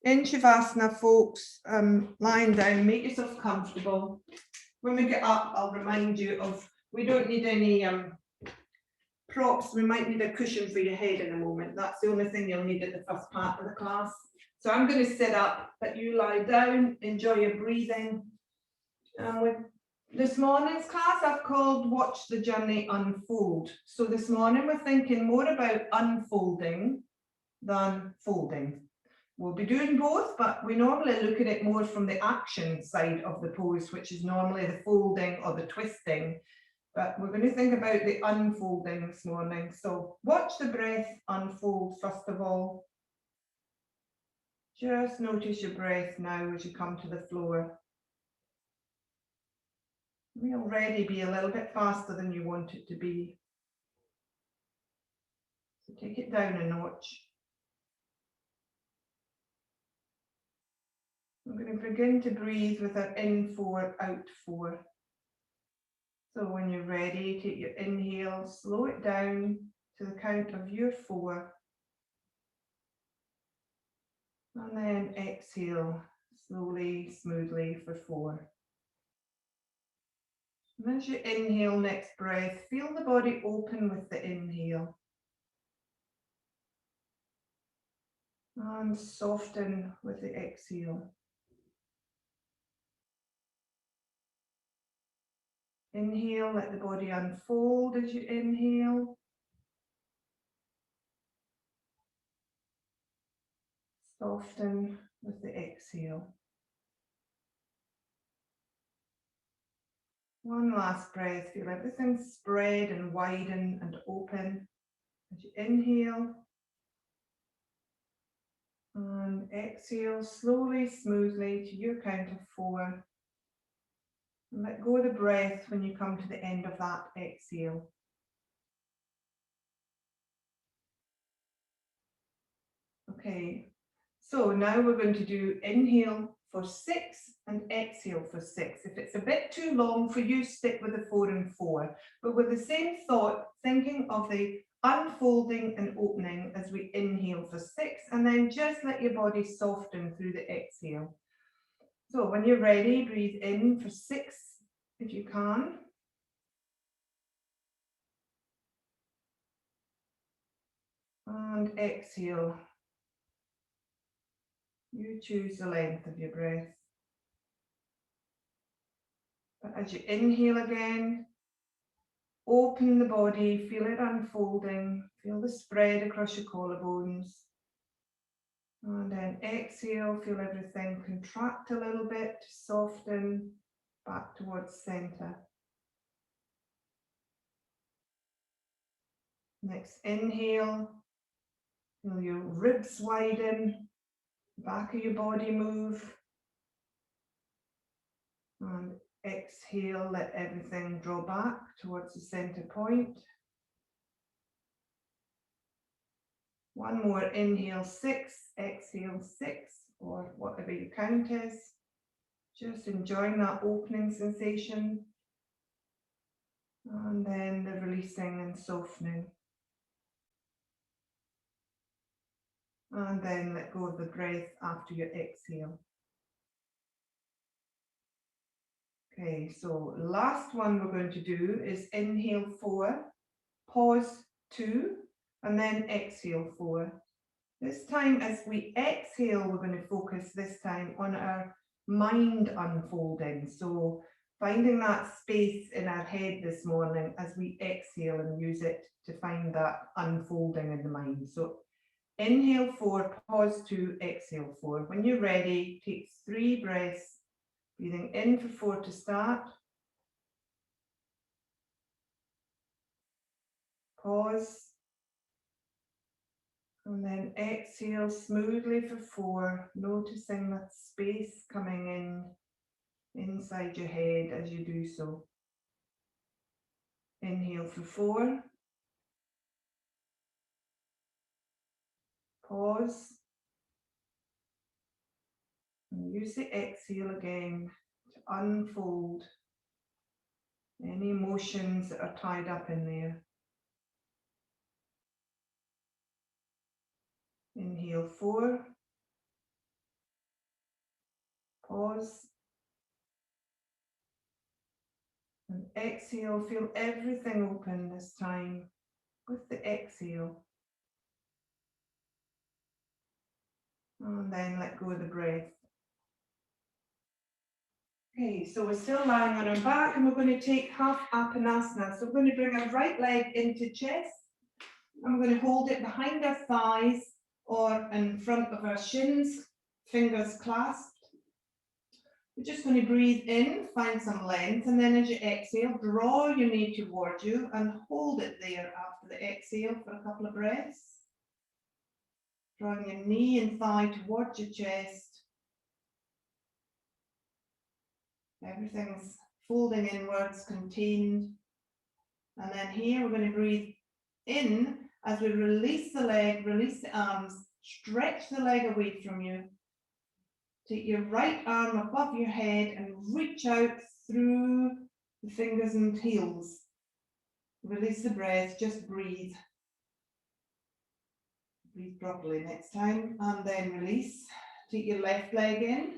In Shavasana, folks, lying down, make yourself comfortable. When we get up, I'll remind you of, we don't need any props. We might need a cushion for your head in a moment. That's the only thing you'll need at the first part of the class. So I'm going to sit up, but you lie down, enjoy your breathing. With this morning's class, I've called Watch the Journey Unfold. So this morning we're thinking more about unfolding than folding. We'll be doing both, but we normally look at it more from the action side of the pose, which is normally the folding or the twisting. But we're going to think about the unfolding this morning. So watch the breath unfold first of all. Just notice your breath now as you come to the floor. It may already be a little bit faster than you want it to be. So take it down a notch. I'm going to begin to breathe with our in 4, out 4. So when you're ready, take your inhale, slow it down to the count of your 4. And then exhale slowly, smoothly for 4. And as you inhale, next breath, feel the body open with the inhale. And soften with the exhale. Inhale, let the body unfold as you inhale. Soften with the exhale. One last breath, feel everything spread and widen and open as you inhale. And exhale slowly, smoothly to your count of 4. And let go of the breath when you come to the end of that exhale. Okay, so now we're going to do inhale for 6 and exhale for 6. If it's a bit too long for you, stick with the 4 and 4. But with the same thought, thinking of the unfolding and opening as we inhale for 6, and then just let your body soften through the exhale. So when you're ready, breathe in for 6 if you can. And exhale. You choose the length of your breath. But as you inhale again, open the body, feel it unfolding, feel the spread across your collarbones. And then exhale, feel everything contract a little bit, soften back towards center. Next inhale, feel your ribs widen, back of your body move. And exhale, let everything draw back towards the center point. One more, inhale 6, exhale 6, or whatever your count is. Just enjoying that opening sensation. And then the releasing and softening. And then let go of the breath after your exhale. Okay, so last one we're going to do is inhale 4, pause 2, and then exhale 4. This time as we exhale, we're going to focus this time on our mind unfolding. So finding that space in our head this morning as we exhale and use it to find that unfolding in the mind. So inhale 4, pause 2, exhale 4. When you're ready, take 3 breaths. Breathing in for 4 to start. Pause. And then exhale smoothly for 4, noticing that space coming in inside your head as you do so. Inhale for 4. Pause. And use the exhale again to unfold any emotions that are tied up in there. Inhale 4. Pause. And exhale, feel everything open this time with the exhale. And then let go of the breath. Okay, so we're still lying on our back and we're going to take half Apanasana. So we're going to bring our right leg into chest. And we're going to hold it behind our thighs or in front of our shins, fingers clasped. We're just going to breathe in, find some length, and then as you exhale, draw your knee towards you and hold it there after the exhale for a couple of breaths. Drawing your knee and thigh towards your chest. Everything's folding inwards, contained. And then here we're going to breathe in as we release the leg, release the arms, stretch the leg away from you. Take your right arm above your head and reach out through the fingers and heels. Release the breath, just breathe. Breathe properly next time, and then release. Take your left leg in.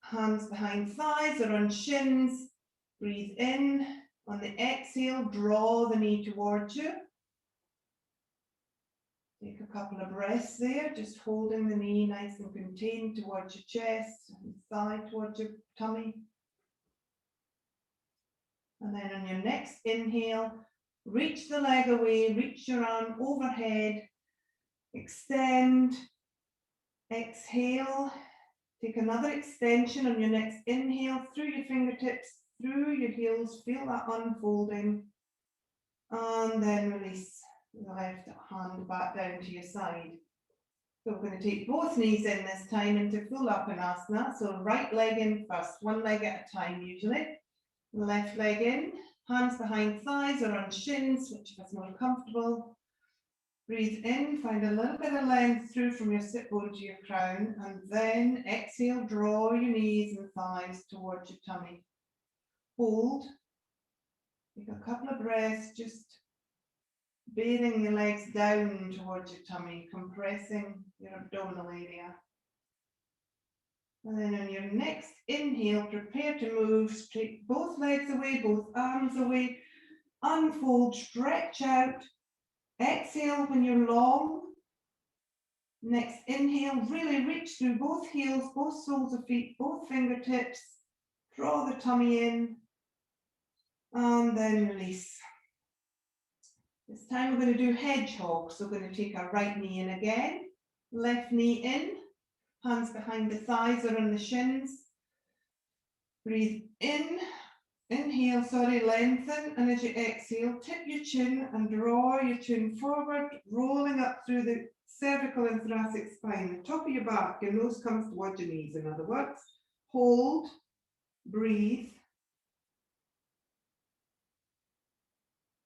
Hands behind thighs or on shins. Breathe in. On the exhale, draw the knee towards you. Take a couple of breaths there, just holding the knee nice and contained towards your chest and thigh towards your tummy. And then on your next inhale, reach the leg away, reach your arm overhead, extend, exhale, take another extension on your next inhale through your fingertips, through your heels, feel that unfolding, and then release the left hand back down to your side. So we're going to take both knees in this time into full Apanasana. So right leg in first, one leg at a time usually. Left leg in, hands behind thighs or on shins, whichever is more comfortable. Breathe in, find a little bit of length through from your sit bone to your crown, and then exhale, draw your knees and thighs towards your tummy. Hold. Take a couple of breaths, just bathing your legs down towards your tummy, compressing your abdominal area. And then on your next inhale, prepare to move, straight both legs away, both arms away, unfold, stretch out. Exhale when you're long. Next inhale, really reach through both heels, both soles of feet, both fingertips. Draw the tummy in, and then release. This time we're going to do hedgehog. So we're going to take our right knee in again, left knee in, hands behind the thighs or on the shins. Breathe in, inhale, lengthen, and as you exhale, tip your chin and draw your chin forward, rolling up through the cervical and thoracic spine. The top of your back, your nose comes towards your knees, in other words. Hold, breathe.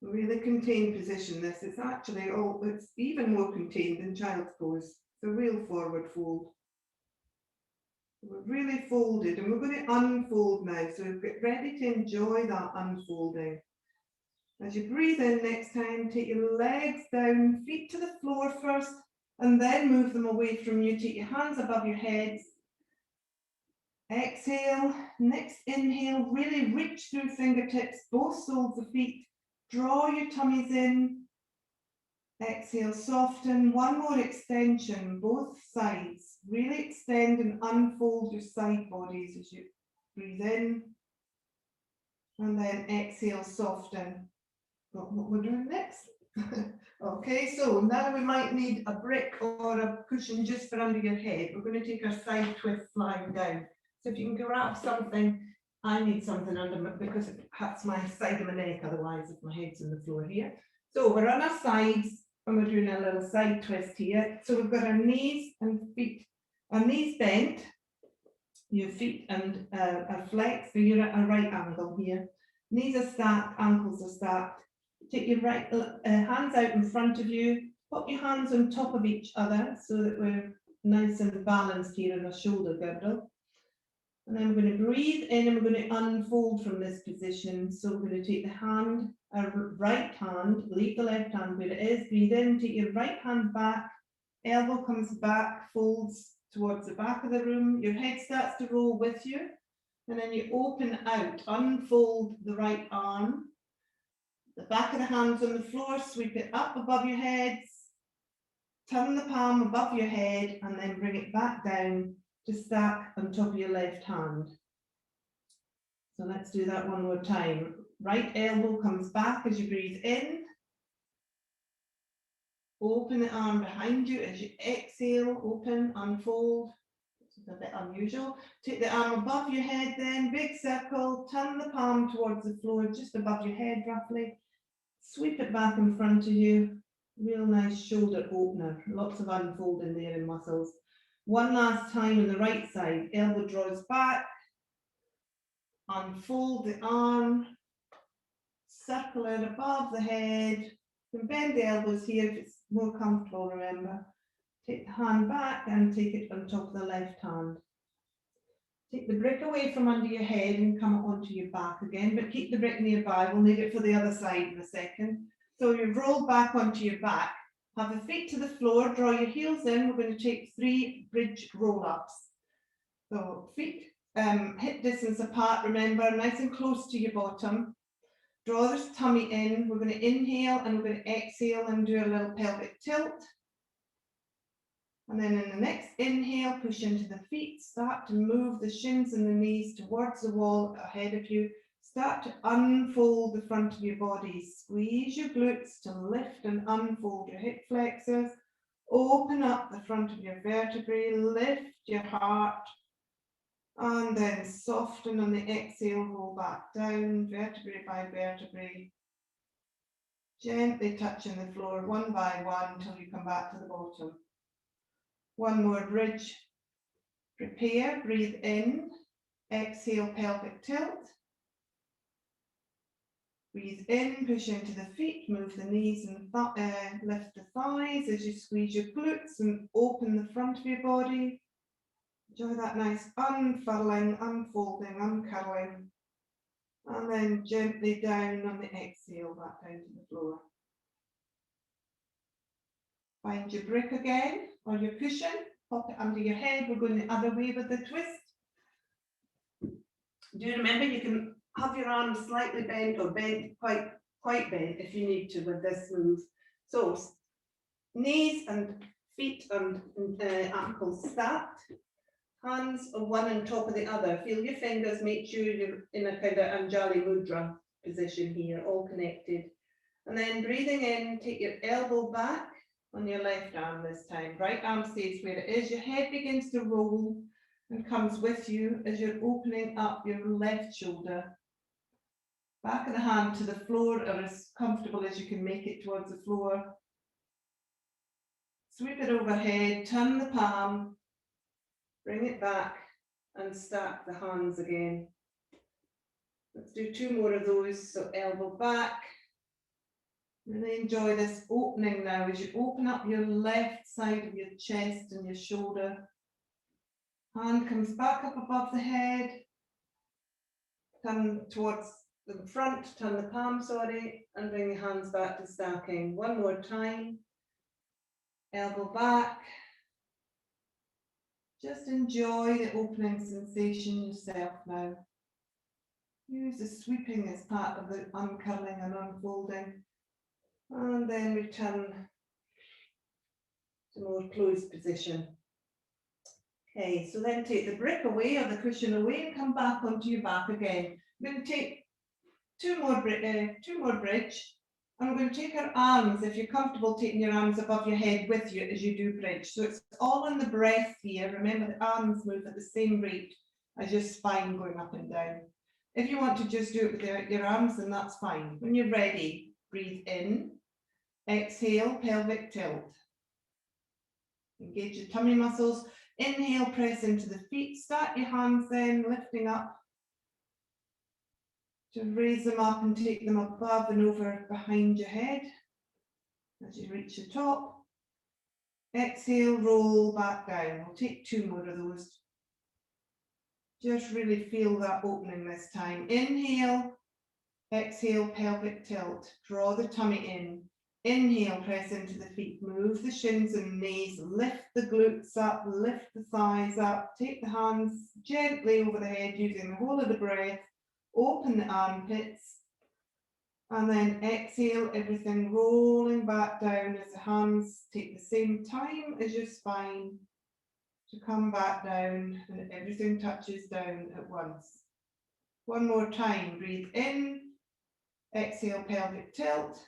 Really contained position this. It's actually, it's even more contained than child's pose. It's a real forward fold. We're really folded and we're going to unfold now. So get ready to enjoy that unfolding. As you breathe in next time, take your legs down, feet to the floor first, and then move them away from you. Take your hands above your heads. Exhale. Next inhale, really reach through fingertips, both soles of feet. Draw your tummies in. Exhale, soften. One more extension, both sides. Really extend and unfold your side bodies as you breathe in. And then exhale, soften. Got what we're doing next? Okay, so now we might need a brick or a cushion just for under your head. We're going to take our side twist lying down. So if you can grab something, I need something under me because it hurts my side of my neck otherwise if my head's on the floor here. So we're on our sides and we're doing a little side twist here. So we've got our knees and feet, our knees bent, your feet and are flexed, so you're at a right angle here. Knees are stacked, ankles are stacked. Take your right hands out in front of you, put your hands on top of each other so that we're nice and balanced here in our shoulder girdle. And then we're going to breathe in and we're going to unfold from this position. So we're going to take the hand, our right hand, leave the left hand where it is, breathe in, take your right hand back, elbow comes back, folds towards the back of the room. Your head starts to roll with you. And then you open out, unfold the right arm. The back of the hands on the floor, sweep it up above your heads. Turn the palm above your head and then bring it back down to stack on top of your left hand. So let's do that one more time. Right elbow comes back as you breathe in. Open the arm behind you as you exhale, open, unfold. This is a bit unusual. Take the arm above your head then, big circle, turn the palm towards the floor, just above your head roughly. Sweep it back in front of you. Real nice shoulder opener, lots of unfolding there in muscles. One last time on the right side, elbow draws back, unfold the arm, circle it above the head. You can bend the elbows here if it's more comfortable, remember. Take the hand back and take it on top of the left hand. Take the brick away from under your head and come onto your back again, but keep the brick nearby. We'll need it for the other side in a second. So you roll back onto your back, have the feet to the floor, draw your heels in. We're going to take 3 bridge roll-ups. So feet hip distance apart, remember, nice and close to your bottom. Draw this tummy in. We're going to inhale and we're going to exhale and do a little pelvic tilt. And then in the next inhale, push into the feet, start to move the shins and the knees towards the wall ahead of you. Start to unfold the front of your body. Squeeze your glutes to lift and unfold your hip flexors. Open up the front of your vertebrae, lift your heart. And then soften on the exhale, roll back down, vertebrae by vertebrae. Gently touching the floor one by one until you come back to the bottom. One more bridge. Prepare, breathe in, exhale, pelvic tilt. Breathe in, push into the feet, move the knees and lift the thighs as you squeeze your glutes and open the front of your body. Enjoy that nice unfurling, unfolding, uncurling. And then gently down on the exhale, back down to the floor. Find your brick again, or your cushion, pop it under your head. We're going the other way with the twist. Do you remember you can have your arms slightly bent or bent, quite bent if you need to with this move. So knees and feet and ankles stacked. Hands are one on top of the other. Feel your fingers, make sure you're in a kind of Anjali Mudra position here, all connected. And then breathing in, take your elbow back on your left arm this time. Right arm stays where it is. Your head begins to roll and comes with you as you're opening up your left shoulder. Back of the hand to the floor, or as comfortable as you can make it towards the floor. Sweep it overhead, turn the palm, bring it back and stack the hands again. Let's do 2 more of those. So elbow back. Really enjoy this opening now as you open up your left side of your chest and your shoulder. Hand comes back up above the head. Turn towards the front, turn the palm, and bring your hands back to stacking. One more time. Elbow back. Just enjoy the opening sensation yourself now. Use the sweeping as part of the uncurling and unfolding. And then return to more closed position. Okay, so then take the brick away or the cushion away and come back onto your back again. We're going to take 2 more bridge. And we're going to take our arms, if you're comfortable taking your arms above your head with you as you do bridge. So it's all on the breath here. Remember, the arms move at the same rate as your spine going up and down. If you want to just do it with your arms, then that's fine. When you're ready, breathe in, exhale, pelvic tilt. Engage your tummy muscles. Inhale, press into the feet. Start your hands then, lifting up. To raise them up and take them above and over behind your head as you reach the top. Exhale, roll back down. We'll take 2 more of those. Just really feel that opening this time. Inhale, exhale, pelvic tilt. Draw the tummy in. Inhale, press into the feet, move the shins and knees, lift the glutes up, lift the thighs up, take the hands gently over the head using the whole of the breath, open the armpits, and then exhale, everything rolling back down as the hands take the same time as your spine to come back down, and everything touches down at once. One more time, breathe in, exhale, pelvic tilt.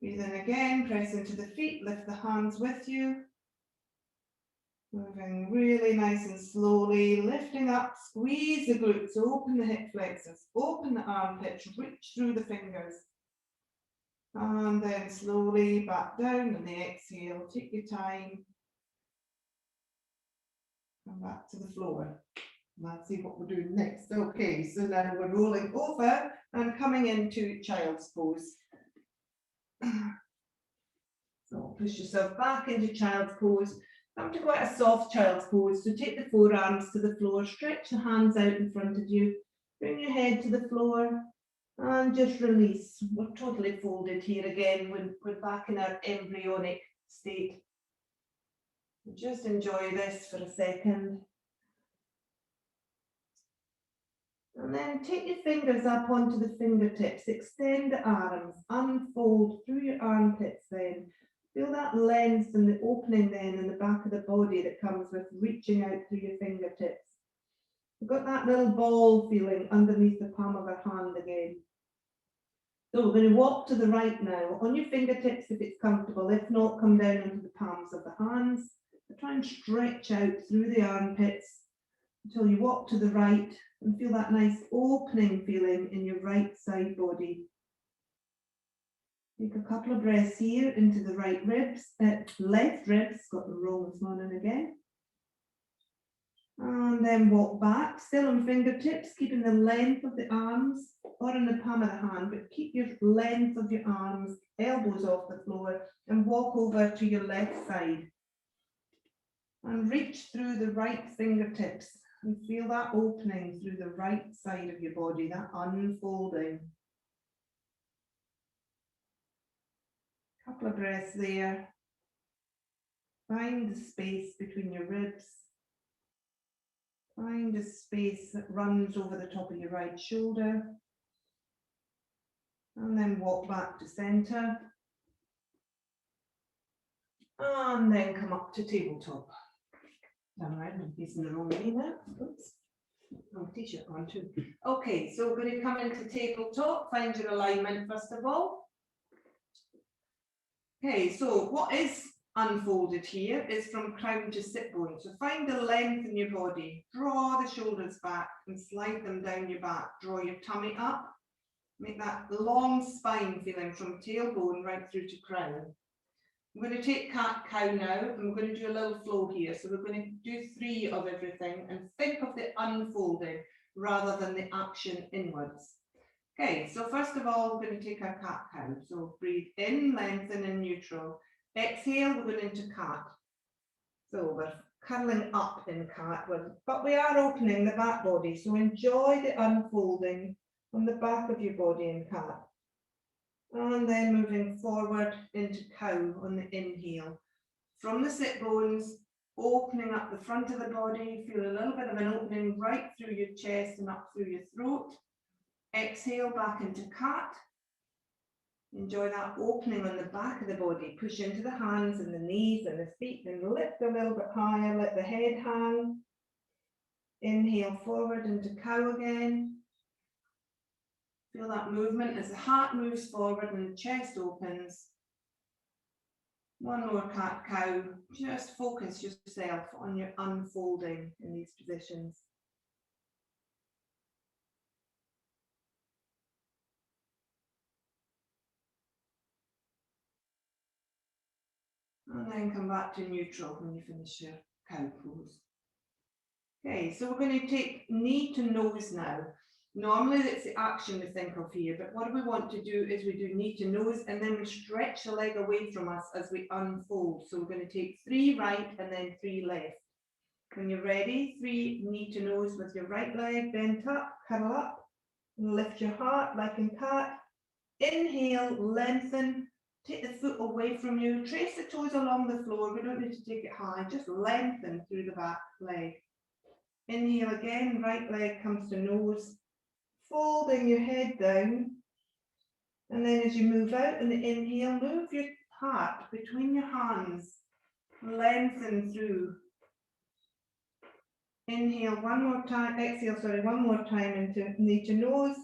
Breathe in again, press into the feet, lift the hands with you. Moving really nice and slowly, lifting up, squeeze the glutes, open the hip flexors, open the armpits, reach through the fingers. And then slowly back down on the exhale, take your time. Come back to the floor. Let's see what we're doing next. Okay, so now we're rolling over and coming into child's pose. So push yourself back into child's pose. Come to quite a soft child's pose. So take the forearms to the floor, stretch the hands out in front of you, bring your head to the floor and just release. We're totally folded here again when we're back in our embryonic state. Just enjoy this for a second. And then take your fingers up onto the fingertips, extend the arms, unfold through your armpits then. Feel that length and the opening then in the back of the body that comes with reaching out through your fingertips. We've got that little ball feeling underneath the palm of our hand again. So we're going to walk to the right now, on your fingertips if it's comfortable. If not, come down into the palms of the hands. Try and stretch out through the armpits until you walk to the right and feel that nice opening feeling in your right side body. Take a couple of breaths here into the right ribs, left ribs, got them wrong this morning again. And then walk back, still on fingertips, keeping the length of the arms or in the palm of the hand, but keep your length of your arms, elbows off the floor, and walk over to your left side. And reach through the right fingertips and feel that opening through the right side of your body, that unfolding. Couple of breaths there. Find the space between your ribs. Find the space that runs over the top of your right shoulder. And then walk back to center. And then come up to tabletop. Turn around, I'm facing the wrong way now. Oops. Oh, t-shirt on too. Okay, so we're going to come into tabletop. Find your alignment first of all. Okay, so what is unfolded here is from crown to sit bone. So find the length in your body. Draw the shoulders back and slide them down your back. Draw your tummy up. Make that long spine feeling from tailbone right through to crown. I'm going to take cat-cow now, and we're going to do a little flow here. So we're going to do 3 of everything and think of the unfolding rather than the action inwards. Okay, so first of all, we're going to take our cat-cow. So breathe in, lengthen in neutral. Exhale, we're going into cat. So we're curling up in cat, but we are opening the back body. So enjoy the unfolding on the back of your body in cat. And then moving forward into cow on the inhale. From the sit bones, opening up the front of the body, feel a little bit of an opening right through your chest and up through your throat. Exhale back into cat. Enjoy that opening on the back of the body. Push into the hands and the knees and the feet and lift a little bit higher, let the head hang. Inhale forward into cow again. Feel that movement as the heart moves forward and the chest opens. One more cat-cow. Just focus yourself on your unfolding in these positions. And then come back to neutral when you finish your cow pose. Okay, so we're going to take knee to nose now. Normally it's the action we think of here, but what we want to do is we do knee to nose and then we stretch the leg away from us as we unfold. So we're going to take 3 right and then 3 left. When you're ready, 3 knee to nose with your right leg bent up, curl up, lift your heart like in cat. Inhale, lengthen, take the foot away from you, trace the toes along the floor. We don't need to take it high, just lengthen through the back leg. Inhale again, right leg comes to nose, folding your head down. And then as you move out in the inhale, move your heart between your hands, lengthen through. Inhale one more time, exhale, sorry, one more time into knee to nose.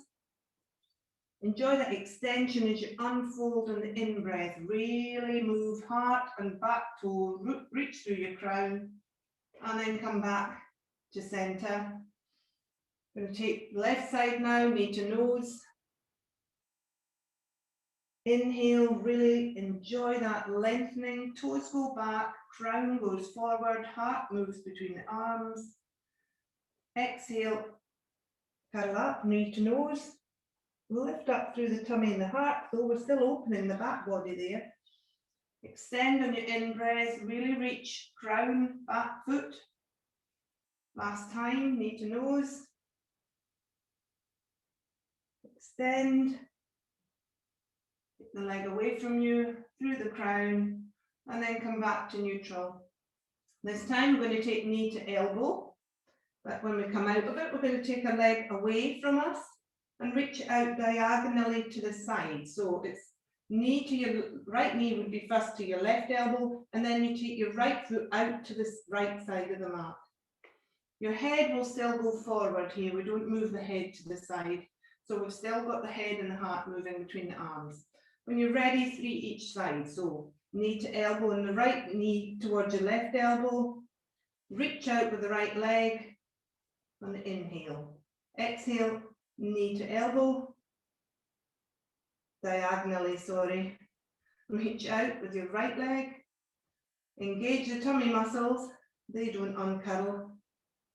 Enjoy that extension as you unfold on the in-breath. Really move heart and back toe, reach through your crown, and then come back to center. We're going to take the left side now, knee to nose. Inhale, really enjoy that lengthening. Toes go back, crown goes forward, heart moves between the arms. Exhale, curl up, knee to nose. Lift up through the tummy and the heart, though we're still opening the back body there. Extend on your in-breath, really reach, crown, back foot. Last time, knee to nose. Extend. Take the leg away from you, through the crown, and then come back to neutral. This time we're going to take knee to elbow, but when we come out of it, we're going to take a leg away from us and reach it out diagonally to the side. So it's knee to your right knee would be first to your left elbow, and then you take your right foot out to the right side of the mat. Your head will still go forward here. We don't move the head to the side. So we've still got the head and the heart moving between the arms. When you're ready, 3 each side. So knee to elbow and the right knee towards your left elbow. Reach out with the right leg on the inhale. Exhale, knee to elbow. Diagonally, sorry. Reach out with your right leg. Engage the tummy muscles. They don't uncurl.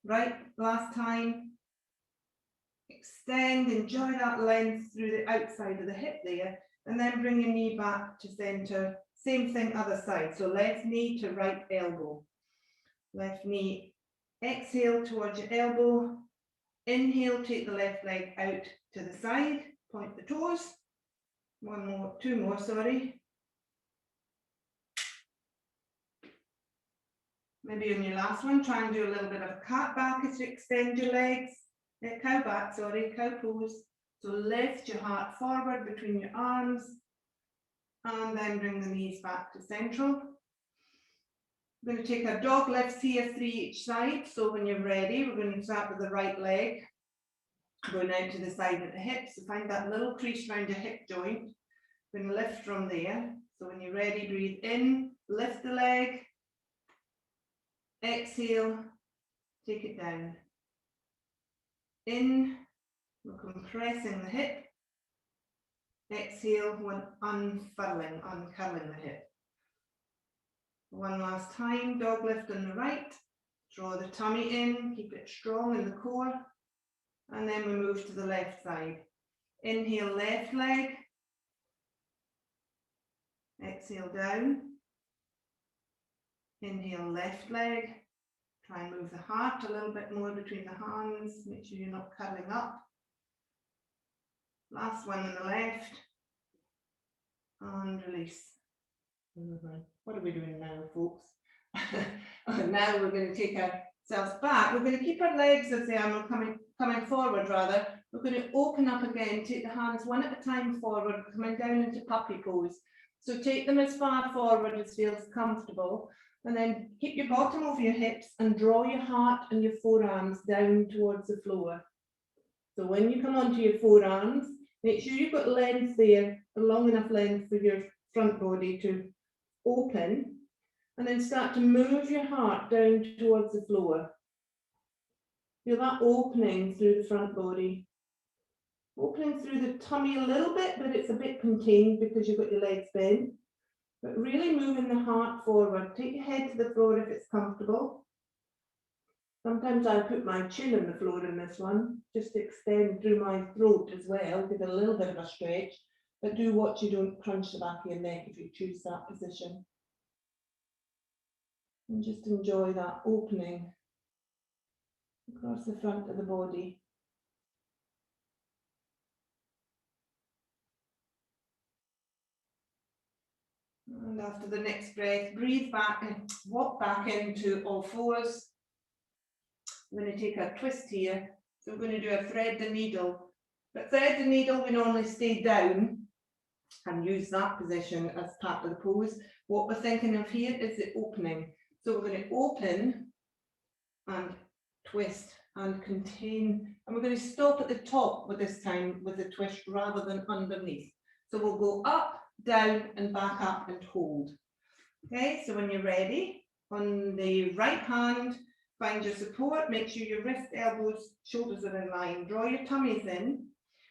Right, last time. Extend, enjoy that length through the outside of the hip there. And then bring your knee back to center. Same thing, other side. So left knee to right elbow. Left knee, exhale towards your elbow. Inhale, take the left leg out to the side. Point the toes. One more, 2 more, sorry. Maybe on your last one, try and do a little bit of a cat back as you extend your legs. Cow back, sorry, cow pose. So lift your heart forward between your arms and then bring the knees back to central. We're going to take our dog lifts here, 3 each side. So when you're ready, we're going to start with the right leg, going out to the side of the hips. So find that little crease around your hip joint. We're going to lift from there. So when you're ready, breathe in, lift the leg. Exhale, take it down. In, we're compressing the hip. Exhale, when unfurling, uncurling the hip. One last time, dog lift on the right. Draw the tummy in, keep it strong in the core. And then we move to the left side. Inhale, left leg. Exhale, down. Inhale, left leg. Try and move the heart a little bit more between the hands. Make sure you're not curling up. Last one on the left. And release. What are we doing now, folks? Now we're going to take ourselves back. We're going to keep our legs as they are, coming forward rather. We're going to open up again, take the hands one at a time forward, coming down into puppy pose. So take them as far forward as feels comfortable. And then keep your bottom over your hips and draw your heart and your forearms down towards the floor. So when you come onto your forearms, make sure you've got length there, a long enough length for your front body to open. And then start to move your heart down towards the floor. Feel that opening through the front body. Opening through the tummy a little bit, but it's a bit contained because you've got your legs bent. But really moving the heart forward. Take your head to the floor if it's comfortable. Sometimes I put my chin on the floor in this one, just to extend through my throat as well, give it a little bit of a stretch. But do watch you don't crunch the back of your neck if you choose that position. And just enjoy that opening across the front of the body. And after the next breath, breathe back and walk back into all fours. I'm going to take a twist here. So we're going to do a thread the needle. But thread the needle, we normally stay down and use that position as part of the pose. What we're thinking of here is the opening. So we're going to open and twist and contain. And we're going to stop at the top with this time with the twist rather than underneath. So we'll go up, down and back up and hold. Okay, so when you're ready, on the right hand, find your support, make sure your wrist, elbows, shoulders are in line. Draw your tummies in.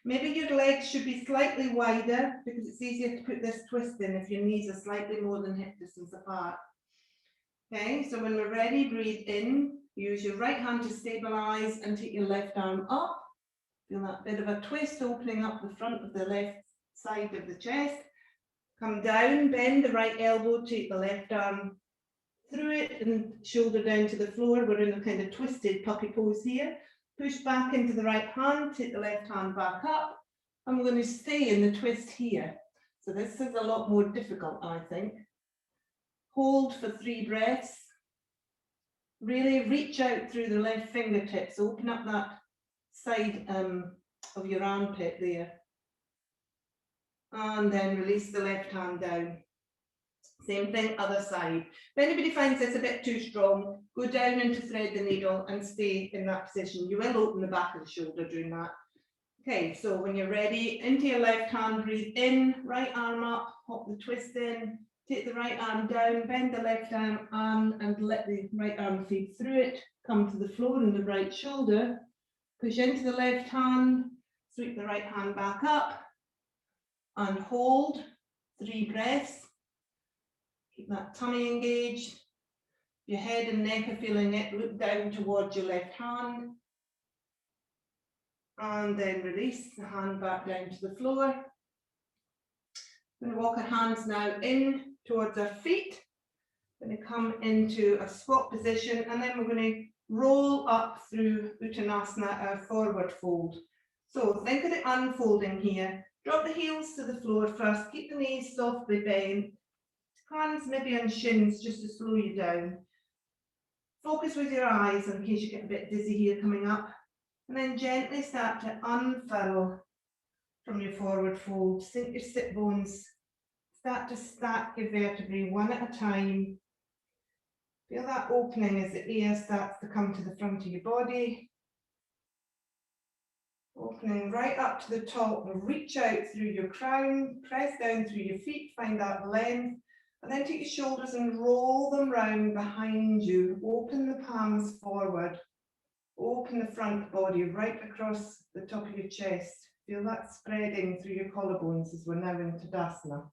Maybe your legs should be slightly wider because it's easier to put this twist in if your knees are slightly more than hip distance apart. Okay, so when we're ready, breathe in. Use your right hand to stabilize and take your left arm up. Feel that bit of a twist opening up the front of the left side of the chest. Come down, bend the right elbow, take the left arm through it and shoulder down to the floor. We're in a kind of twisted puppy pose here. Push back into the right hand, take the left hand back up. And we're going to stay in the twist here. So this is a lot more difficult, I think. Hold for 3 breaths. Really reach out through the left fingertips. Open up that side of your armpit there. And then release the left hand down. Same thing, other side. If anybody finds this a bit too strong, go down into thread the needle and stay in that position. You will open the back of the shoulder doing that. Okay, so when you're ready, into your left hand, breathe in, right arm up, hop the twist in, take the right arm down, bend the left arm and let the right arm feed through it, come to the floor in the right shoulder, push into the left hand, sweep the right hand back up, and hold 3 breaths. Keep that tummy engaged. Your head and neck are feeling it. Look down towards your left hand. And then release the hand back down to the floor. We're going to walk our hands now in towards our feet. We're going to come into a squat position and then we're going to roll up through Uttanasana, our forward fold. So think of the unfolding here. Drop the heels to the floor first. Keep the knees softly bent. Hands maybe on shins just to slow you down. Focus with your eyes in case you get a bit dizzy here coming up. And then gently start to unfurl from your forward fold. Sink your sit bones. Start to stack your vertebrae one at a time. Feel that opening as the air starts to come to the front of your body. Opening right up to the top. Reach out through your crown. Press down through your feet. Find that length. And then take your shoulders and roll them round behind you. Open the palms forward. Open the front body right across the top of your chest. Feel that spreading through your collarbones as we're now in Tadasana,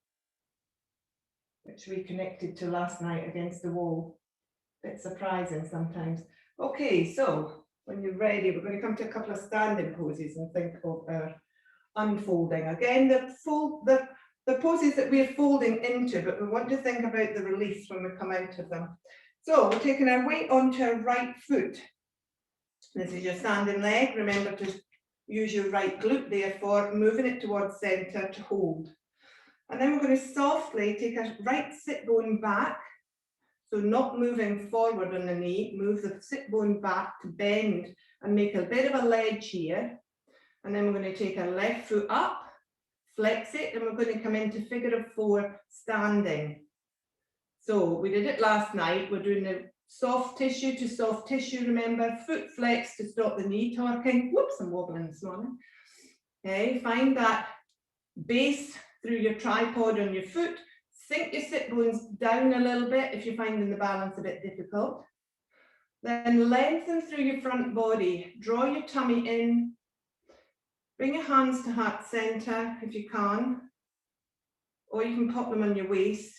which we connected to last night against the wall. Bit surprising sometimes. Okay, so when you're ready, we're going to come to a couple of standing poses and think of our unfolding. Again, the poses that we're folding into, but we want to think about the release when we come out of them. So we're taking our weight onto our right foot. This is your standing leg. Remember to use your right glute there for moving it towards center to hold. And then we're going to softly take our right sit bone back. So not moving forward on the knee, move the sit bone back to bend and make a bit of a ledge here. And then we're going to take our left foot up, flex it, and we're going to come into figure of 4 standing. So we did it last night. We're doing the soft tissue to soft tissue, remember, foot flex to stop the knee torquing. Whoops, I'm wobbling this morning. Okay, find that base through your tripod on your foot. Sink your sit bones down a little bit if you're finding the balance a bit difficult. Then lengthen through your front body. Draw your tummy in. Bring your hands to heart center if you can. Or you can pop them on your waist.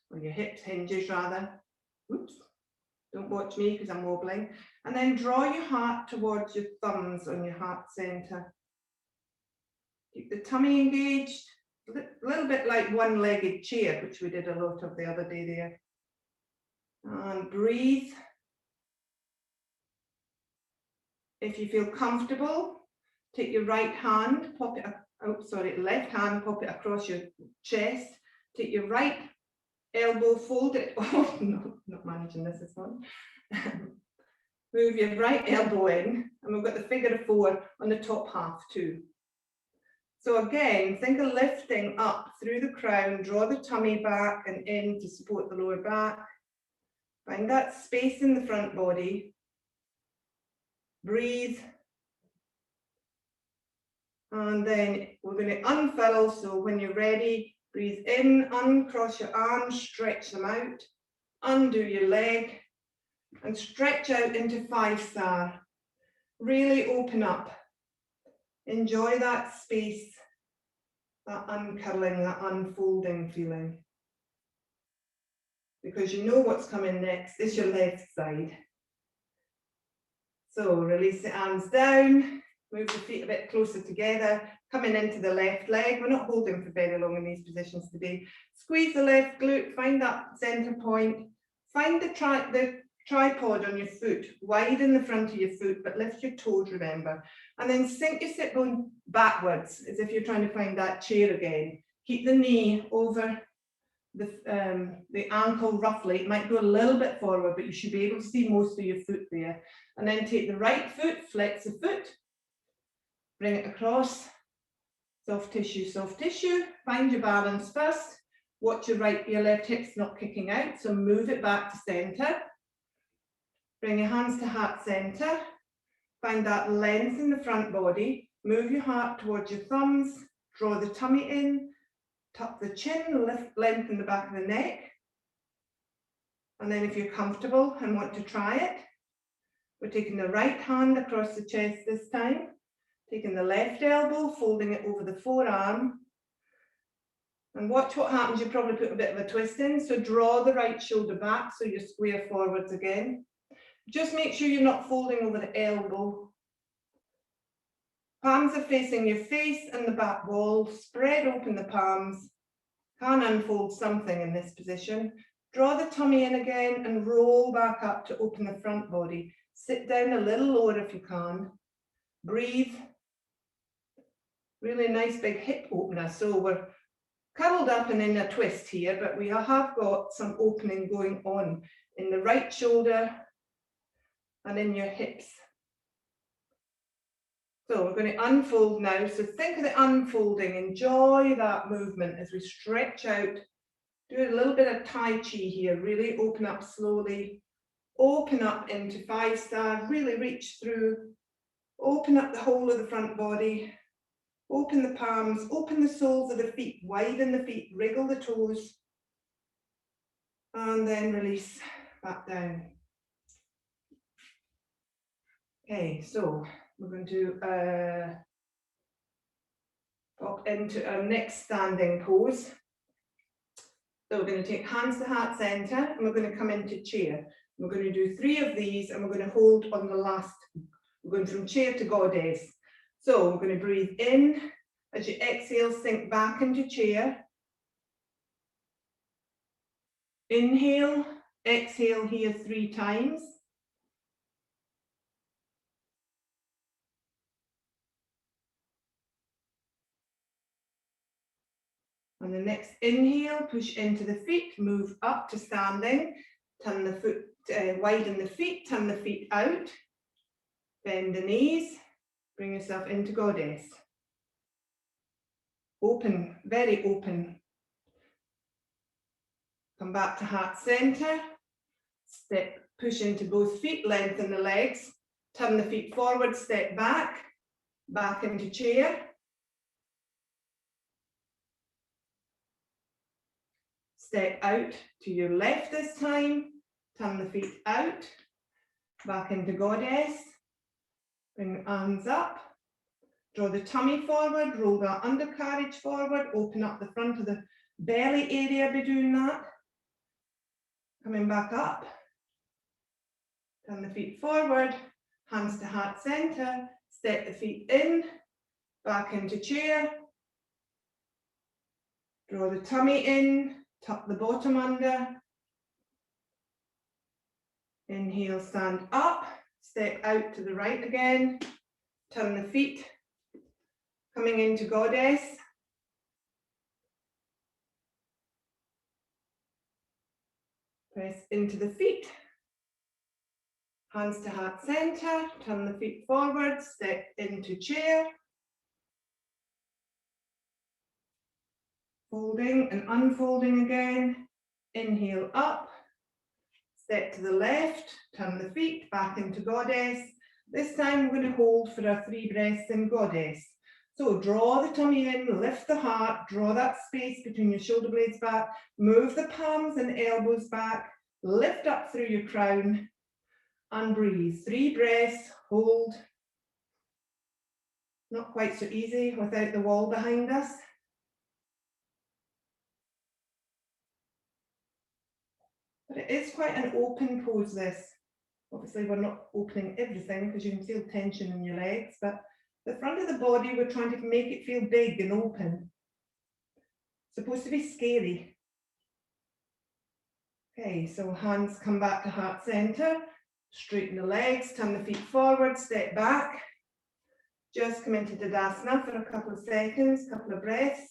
Or your hips, hinges rather. Oops. Don't watch me because I'm wobbling. And then draw your heart towards your thumbs on your heart center. Keep the tummy engaged. A little bit like one-legged chair, which we did a lot of the other day there. And breathe. If you feel comfortable, take your right hand, pop it, left hand, pop it across your chest. Take your right elbow, fold it. Oh, no, not managing this is fun. Move your right elbow in, and we've got the figure of 4 on the top half too. So again, think of lifting up through the crown, draw the tummy back and in to support the lower back. Find that space in the front body. Breathe. And then we're going to unfurl, so when you're ready, breathe in, uncross your arms, stretch them out, undo your leg, and stretch out into 5-star. Really open up. Enjoy that space, that uncurling, that unfolding feeling. Because you know what's coming next. It's your left side. So release the arms down, move the feet a bit closer together, coming into the left leg. We're not holding for very long in these positions today. Squeeze the left glute, find that center point. Find the tripod on your foot, widen the front of your foot, but lift your toes, remember. And then sink your sit bone backwards, as if you're trying to find that chair again. Keep the knee over the ankle roughly. It might go a little bit forward, but you should be able to see most of your foot there. And then take the right foot, flex the foot, bring it across. Soft tissue, soft tissue. Find your balance first. Watch your left hip's not kicking out, so move it back to center. Bring your hands to heart center. Find that length in the front body. Move your heart towards your thumbs. Draw the tummy in. Tuck the chin, lengthen the back of the neck. And then if you're comfortable and want to try it, we're taking the right hand across the chest this time. Taking the left elbow, folding it over the forearm. And watch what happens. You probably put a bit of a twist in. So draw the right shoulder back so you're square forwards again. Just make sure you're not folding over the elbow. Palms are facing your face and the back wall. Spread open the palms. Can unfold something in this position. Draw the tummy in again and roll back up to open the front body. Sit down a little lower if you can. Breathe. Really nice big hip opener. So we're curled up and in a twist here, but we have got some opening going on in the right shoulder and in your hips. So we're going to unfold now. So think of the unfolding. Enjoy that movement as we stretch out. Do a little bit of Tai Chi here. Really open up slowly. Open up into 5-star. Really reach through. Open up the whole of the front body. Open the palms. Open the soles of the feet. Widen the feet. Wriggle the toes. And then release back down. Okay, so we're going to pop into our next standing pose. So we're going to take hands to heart center and we're going to come into chair. We're going to do 3 of these and we're going to hold on the last. We're going from chair to goddess. So we're going to breathe in. As you exhale, sink back into chair. Inhale, exhale here 3 times. On the next inhale, push into the feet, move up to standing, turn the foot, widen the feet, turn the feet out, bend the knees, bring yourself into goddess. Open, very open. Come back to heart center, step, push into both feet, lengthen the legs, turn the feet forward, step back, back into chair. Step out to your left this time, turn the feet out, back into goddess, bring the arms up, draw the tummy forward, roll that undercarriage forward, open up the front of the belly area by doing that. Coming back up, turn the feet forward, hands to heart center, step the feet in, back into chair, draw the tummy in, tuck the bottom under. Inhale, stand up, step out to the right again, turn the feet, coming into goddess. Press into the feet. Hands to heart center, turn the feet forward, step into chair. Folding and unfolding again. Inhale up, step to the left, turn the feet back into goddess. This time we're going to hold for our 3 breaths in goddess. So draw the tummy in, lift the heart, draw that space between your shoulder blades back, move the palms and elbows back, lift up through your crown and breathe. 3 breaths, hold. Not quite so easy without the wall behind us. But it is quite an open pose, this. Obviously, we're not opening everything because you can feel tension in your legs, but the front of the body, we're trying to make it feel big and open. It's supposed to be scary. Okay, so hands come back to heart center, straighten the legs, turn the feet forward, step back. Just come into Tadasana for a couple of seconds, couple of breaths.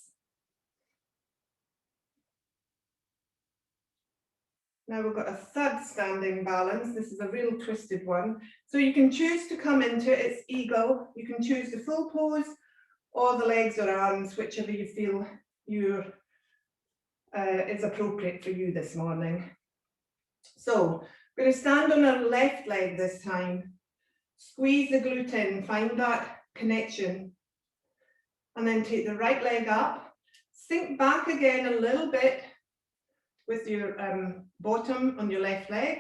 Now we've got a third standing balance. This is a real twisted one. So you can choose to come into its eagle. You can choose the full pose or the legs or arms, whichever you feel is appropriate for you this morning. So we're going to stand on our left leg this time. Squeeze the glute in, find that connection. And then take the right leg up. Sink back again a little bit with your bottom on your left leg,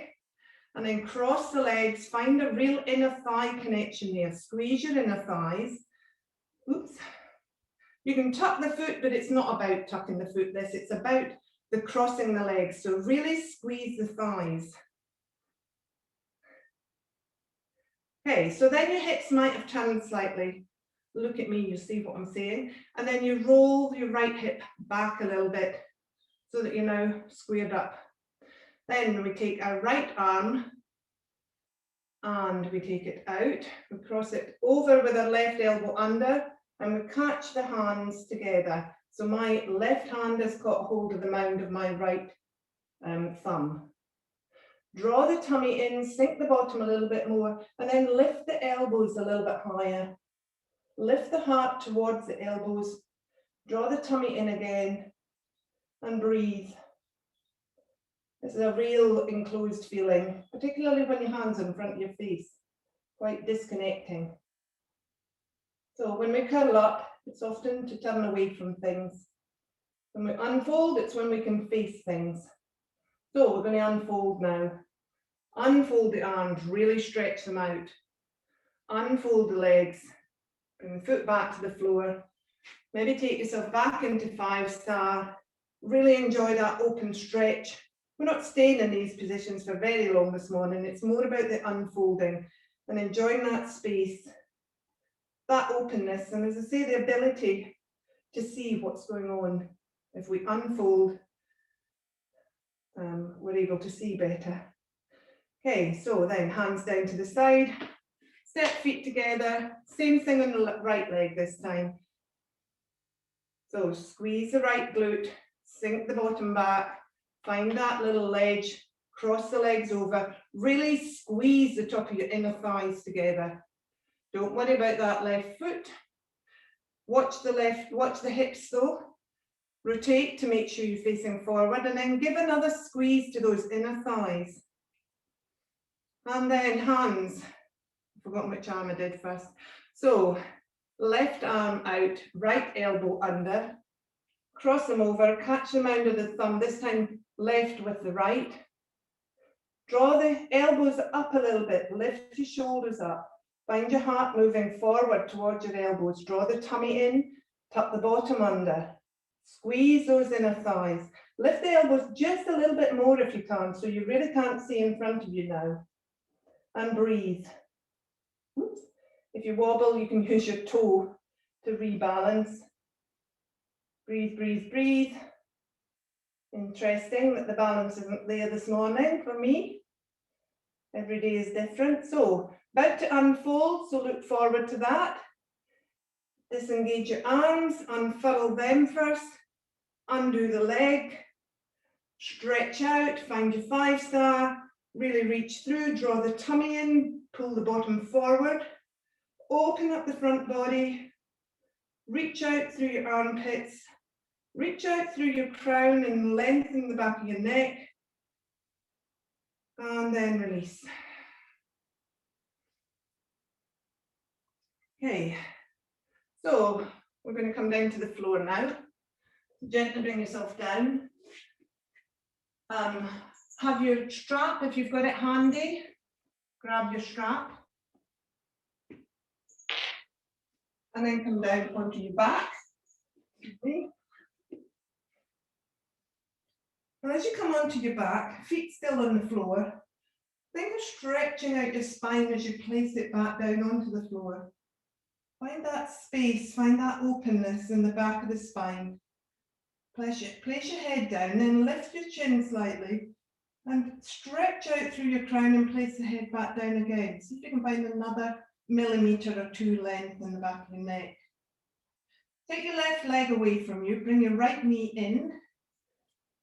and then cross the legs, find a real inner thigh connection there, squeeze your inner thighs. Oops. You can tuck the foot, but it's not about tucking the foot, it's about the crossing the legs, so really squeeze the thighs. Okay, so then your hips might have turned slightly. Look at me, you see what I'm saying, and then you roll your right hip back a little bit, so that you're now squared up. Then we take our right arm and we take it out. We cross it over with our left elbow under and we catch the hands together. So my left hand has got hold of the mound of my right thumb. Draw the tummy in, sink the bottom a little bit more, and then lift the elbows a little bit higher. Lift the heart towards the elbows. Draw the tummy in again. And breathe. This is a real enclosed feeling, particularly when your hands are in front of your face, quite disconnecting. So when we curl up, it's often to turn away from things. When we unfold, it's when we can face things. So we're going to unfold now. Unfold the arms, really stretch them out. Unfold the legs, bring the foot back to the floor. Maybe take yourself back into 5-star. Really enjoy that open stretch. We're not staying in these positions for very long this morning. It's more about the unfolding and enjoying that space, that openness, and as I say, the ability to see what's going on. If we unfold, we're able to see better. Okay, so then hands down to the side, step feet together, same thing on the right leg this time. So squeeze the right glute, sink the bottom back, find that little ledge, cross the legs over, really squeeze the top of your inner thighs together. Don't worry about that left foot. Watch the hips though. Rotate to make sure you're facing forward and then give another squeeze to those inner thighs. And then hands, I've forgotten which arm I did first. So left arm out, right elbow under, cross them over, catch them under the thumb, this time left with the right. Draw the elbows up a little bit, lift your shoulders up, find your heart moving forward towards your elbows, draw the tummy in, tuck the bottom under, squeeze those inner thighs, lift the elbows just a little bit more if you can, so you really can't see in front of you now, and breathe. Oops. If you wobble, you can use your toe to rebalance. Breathe, breathe, breathe. Interesting that the balance isn't there this morning for me. Every day is different. So, about to unfold, so look forward to that. Disengage your arms, unfurl them first, undo the leg, Stretch out, find your 5-star, really reach through, draw the tummy in, pull the bottom forward, open up the front body, reach out through your armpits, reach out through your crown and lengthen the back of your neck, and then release. Okay, so we're going to come down to the floor now. Gently bring yourself down. Have your strap, if you've got it handy, grab your strap. And then come down onto your back. Okay. And as you come onto your back, feet still on the floor, think of stretching out your spine as you place it back down onto the floor. Find that space, find that openness in the back of the spine. Place your head down, then lift your chin slightly and stretch out through your crown and place the head back down again. See if you can find another millimetre or two length in the back of your neck. Take your left leg away from you, bring your right knee in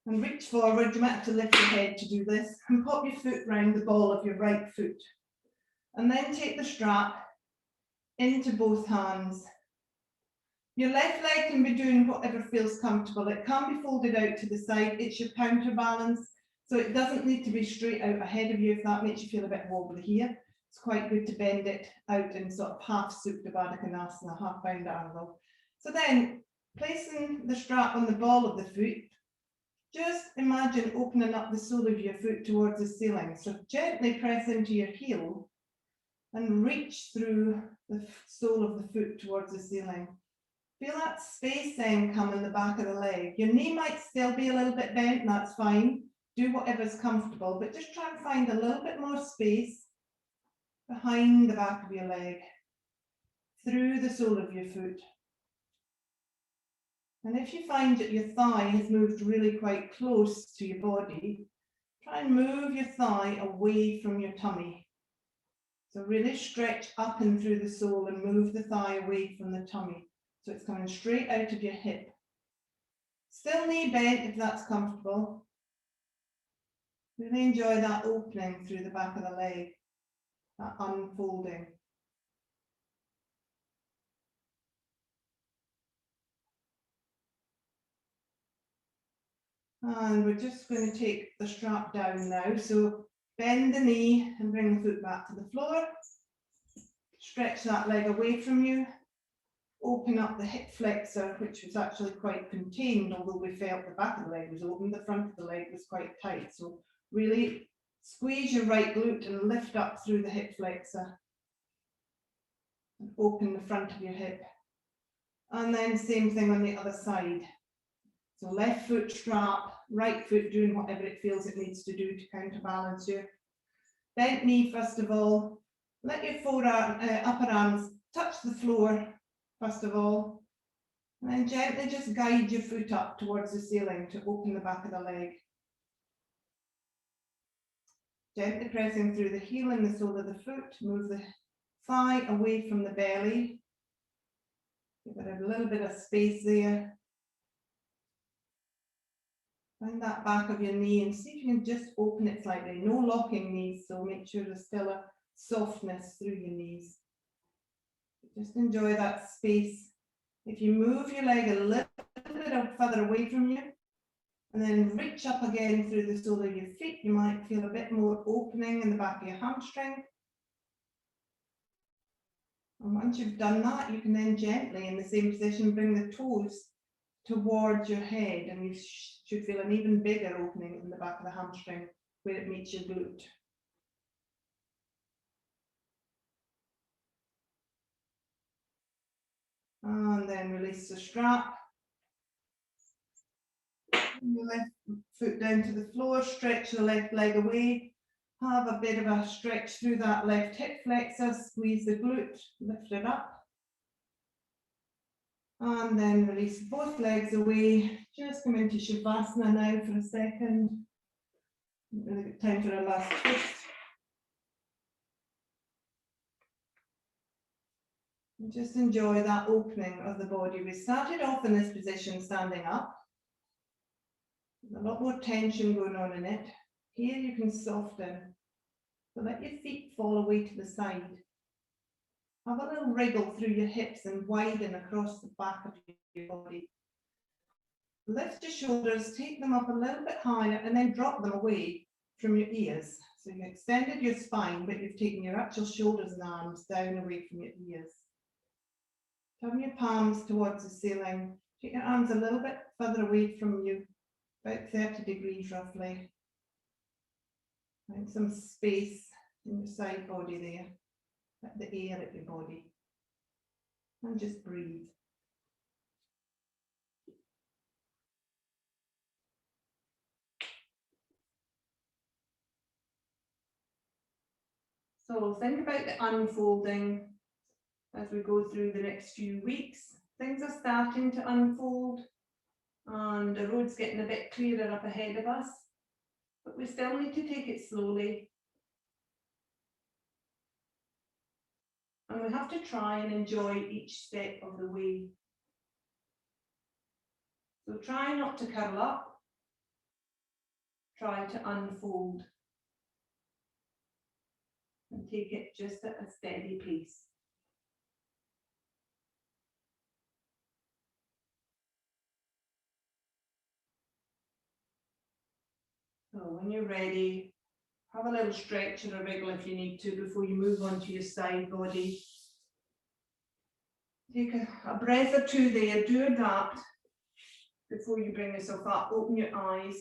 and reach forward. You might have to lift your head to do this and pop your foot round the ball of your right foot. And then take the strap into both hands. Your left leg can be doing whatever feels comfortable. It can be folded out to the side. It's your counterbalance, so it doesn't need to be straight out ahead of you if that makes you feel a bit wobbly here. It's quite good to bend it out in sort of half Supta Baddha, half bound angle. So then, placing the strap on the ball of the foot, just imagine opening up the sole of your foot towards the ceiling. So gently press into your heel and reach through the sole of the foot towards the ceiling. Feel that space then come in the back of the leg. Your knee might still be a little bit bent, that's fine. Do whatever's comfortable, but just try and find a little bit more space behind the back of your leg, through the sole of your foot. And if you find that your thigh has moved really quite close to your body, try and move your thigh away from your tummy. So really stretch up and through the sole and move the thigh away from the tummy. So it's coming straight out of your hip. Still knee bent if that's comfortable. Really enjoy that opening through the back of the leg, that unfolding. And we're just going to take the strap down now. So bend the knee and bring the foot back to the floor. Stretch that leg away from you. Open up the hip flexor, which was actually quite contained, although we felt the back of the leg was open, the front of the leg was quite tight. So really squeeze your right glute and lift up through the hip flexor. And open the front of your hip. And then same thing on the other side. So left foot strap, right foot doing whatever it feels it needs to do to counterbalance you. Bent knee first of all. Let your upper arms touch the floor first of all. And then gently just guide your foot up towards the ceiling to open the back of the leg. Gently pressing through the heel and the sole of the foot. Move the thigh away from the belly. Give it a little bit of space there. Find that back of your knee and see if you can just open it slightly. No locking knees, so make sure there's still a softness through your knees. Just enjoy that space. If you move your leg a little bit further away from you, and then reach up again through the sole of your feet, you might feel a bit more opening in the back of your hamstring. And once you've done that, you can then gently, in the same position, bring the toes towards your head, and you should feel an even bigger opening in the back of the hamstring where it meets your glute. And then release the strap. Bring your left foot down to the floor, stretch the left leg away. Have a bit of a stretch through that left hip flexor, squeeze the glute, lift it up. And then release both legs away. Just come into Shavasana now for a second. Really good time for a last twist. And just enjoy that opening of the body. We started off in this position standing up. There's a lot more tension going on in it. Here you can soften. So let your feet fall away to the side. Have a little wriggle through your hips and widen across the back of your body. Lift your shoulders, take them up a little bit higher, and then drop them away from your ears. So you've extended your spine, but you've taken your actual shoulders and arms down away from your ears. Turn your palms towards the ceiling. Take your arms a little bit further away from you, about 30 degrees roughly. Find some space in your side body there. Let the air at your body. And just breathe. So think about the unfolding as we go through the next few weeks. Things are starting to unfold and the road's getting a bit clearer up ahead of us, but we still need to take it slowly. And we have to try and enjoy each step of the way. So try not to curl up, try to unfold and take it just at a steady pace. So when you're ready, have a little stretch or a wriggle if you need to before you move on to your side body. Take a breath or two there, do adapt before you bring yourself up. Open your eyes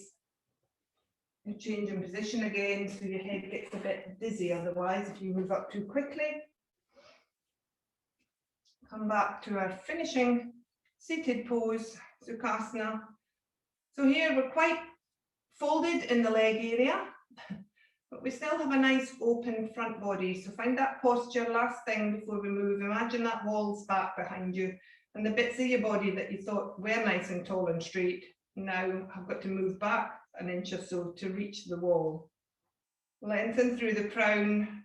and change in position again so your head gets a bit dizzy otherwise if you move up too quickly. Come back to our finishing seated pose, Sukhasana. So here we're quite folded in the leg area, but we still have a nice open front body. So find that posture last thing before we move. Imagine that wall's back behind you and the bits of your body that you thought were nice and tall and straight now have got to move back an inch or so to reach the wall. Lengthen through the crown,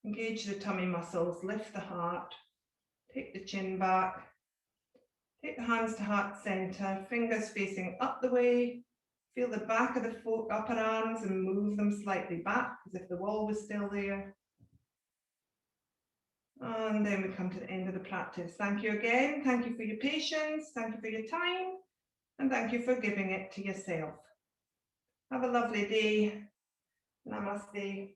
engage the tummy muscles, lift the heart, take the chin back, take the hands to heart center, fingers facing up the way. Feel the back of the upper arms and move them slightly back as if the wall was still there. And then we come to the end of the practice. Thank you again. Thank you for your patience. Thank you for your time. And thank you for giving it to yourself. Have a lovely day. Namaste.